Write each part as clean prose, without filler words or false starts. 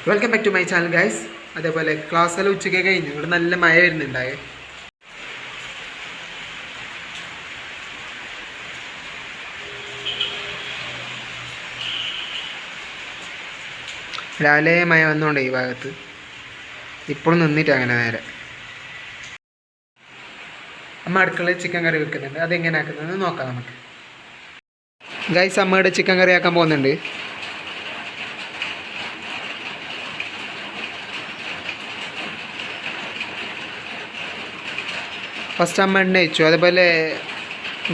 Welcome back to my channel guys. അതേപോലെ ക്ലാസ്സെല്ലാം ഉച്ചയ്ക്ക് കഴിഞ്ഞു. ഇവിടെ നല്ല മഴ വരുന്നുണ്ടായേ. രാവിലെ മഴ വന്നുകൊണ്ടേ ഈ ഭാഗത്ത് ഇപ്പോഴും നിന്നിട്ട് അങ്ങനെ നേരെ. അമ്മ അടുക്കളയിൽ ചിക്കൻ കറി വെക്കുന്നുണ്ട്. അതെങ്ങനെ ആക്കുന്നത് നോക്കാം നമുക്ക്. ഗൈസ്, അമ്മയുടെ ചിക്കൻ കറി ആക്കാൻ പോകുന്നുണ്ട്. ഫസ്റ്റ് അമ്മ എണ്ണ വെച്ചു, അതേപോലെ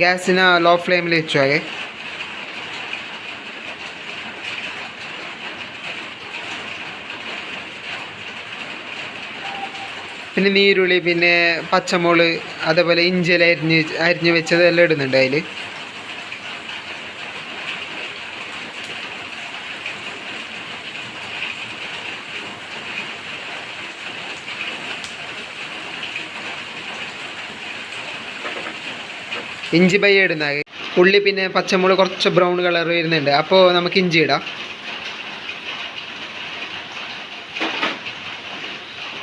ഗ്യാസിന് ലോ ഫ്ലെയിമിൽ വെച്ചു. ആകെ പിന്നെ നീരുള്ളി, പിന്നെ പച്ചമുളക്, അതേപോലെ ഇഞ്ചിയെല്ലാം അരിഞ്ഞ് വെച്ചതെല്ലാം ഇടുന്നുണ്ട് അതിൽ. ഇഞ്ചി പയ്യ ഇടുന്ന ഉള്ളി, പിന്നെ പച്ചമുളക് കുറച്ച് ബ്രൗൺ കളർ വരുന്നുണ്ട്. അപ്പോൾ നമുക്ക് ഇഞ്ചി ഇടാം.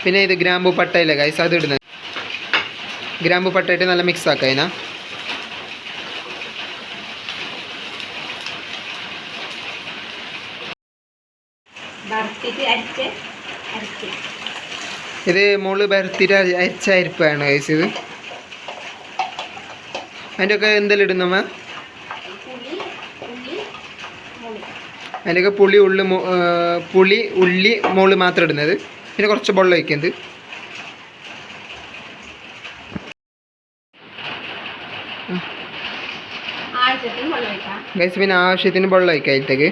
പിന്നെ ഇത് ഗ്രാമ്പു പട്ടയില്ല ഗൈസ്, അത് ഇടുന്നത്. ഗ്രാമ്പു പട്ടയിട്ട് നല്ല മിക്സ് ആക്കാം അതിനാ. ഇത് മുള് ബരത്തിട്ട് അരിച്ച അരിപ്പാണ് ഗൈസ്. ഇത് അതിൻ്റെ ഒക്കെ എന്തെല്ലാം ഇടുന്നമ്മ? അതിൻ്റെയൊക്കെ പുളി, ഉള്ളി, മുള് മാത്രം ഇടുന്നത്. പിന്നെ കുറച്ച് വെള്ളം ഒഴിക്കുന്നത്. ഗൈസ്, പിന്നെ ആവശ്യത്തിന് വെള്ളം ഒഴിക്കാം അതിലേക്ക്.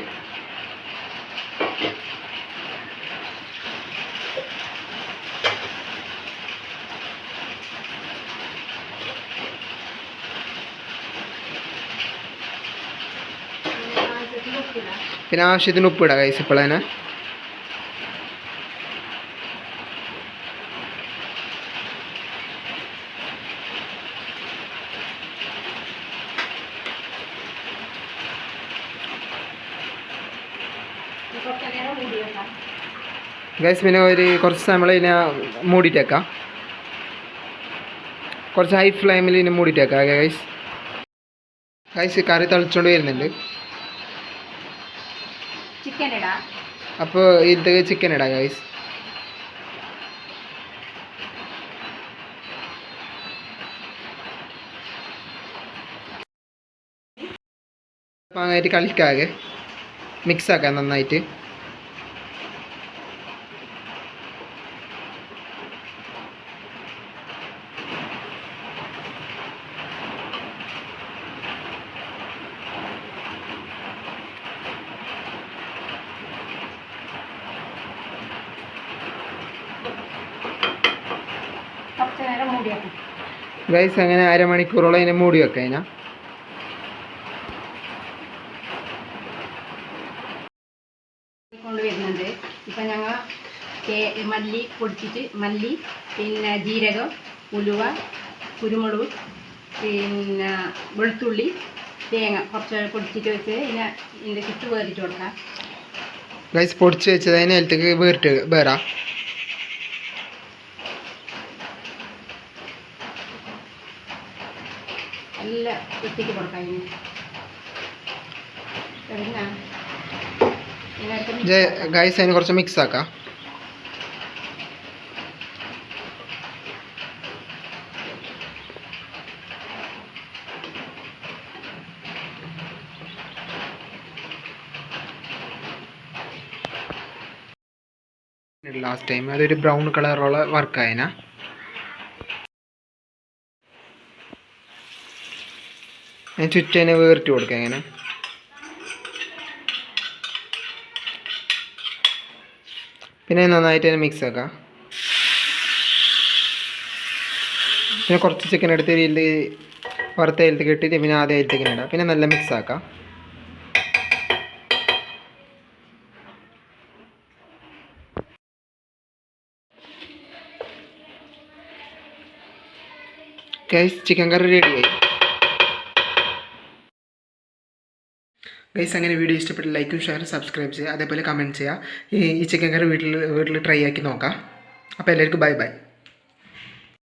പിന്നെ ആവശ്യത്തിന് ഉപ്പിടാം ഗൈസ് ഇപ്പോഴേനെ. ഗൈസ്, പിന്നെ കുറച്ച് സമയം ഇതിനെ മൂടിയിട്ടേക്കാം. കുറച്ച് ഹൈ ഫ്ലെയിമിൽ ഇതിനെ മൂടിയിട്ടേക്കാം ഗൈസ്. കറി തളിച്ചുകൊണ്ട് വരുന്നുണ്ട്. അപ്പോൾ ഇത് ചിക്കൻ ഇടാം ഗൈസ്. നന്നായിട്ട് കളിക്കാകെ മിക്സ് ആക്കാം നന്നായിട്ട്. ഗൈസ്, അങ്ങനെ അരമണിക്കൂറോളം അതിനെ മൂടി വെക്കാം. അതിനാ കൊണ്ടുവരുന്നുണ്ട്. ഇപ്പം ഞങ്ങൾ മല്ലി പൊടിച്ചിട്ട്, മല്ലി, പിന്നെ ജീരകം, ഉലുവ, കുരുമുളക്, പിന്നെ വെളുത്തുള്ളി, തേങ്ങ കുറച്ച് പൊടിച്ചിട്ട് വെച്ച് ഇതിൻ്റെ ചുറ്റ് വേറിട്ട് കൊടുക്കാം. ഗൈസ്, പൊടിച്ച് വെച്ചത് അതിന് അതിലേക്ക് വേറാം. എല്ലാം വെട്ടിക്ക് കൊടുക്കാം. ഗൈസ്, അതിന് കുറച്ച് മിക്സ് ആക്കാം. ലാസ്റ്റ് ടൈം അതൊരു ബ്രൗൺ കളറുള്ള വർക്കായന. ഞാൻ ചുറ്റനെ വേറിട്ട് കൊടുക്കാം. ഇങ്ങനെ പിന്നെ നന്നായിട്ട് തന്നെ മിക്സ് ആക്കാം. പിന്നെ കുറച്ച് ചിക്കൻ എടുത്ത് ഇതിൽ വറുത്ത അതിലത്തേക്ക് ഇട്ടിട്ട് പിന്നെ ആദ്യം അതിലത്തേക്ക് ഇടാം. പിന്നെ നല്ല മിക്സ് ആക്കാം. ഗൈസ്, ചിക്കൻ കറി റെഡിയായി. ഗൈസ് അങ്ങനെ വീഡിയോ ഇഷ്ടപ്പെട്ട് ലൈക്കും ഷെയറും സബ്സ്ക്രൈബ് ചെയ്യുക, അതേപോലെ കമൻറ്റ് ചെയ്യുക. ഈ ചിക്കൻ കറി വീട്ടിൽ ട്രൈ ആക്കി നോക്കാം. അപ്പോൾ എല്ലാവർക്കും ബൈ ബൈ.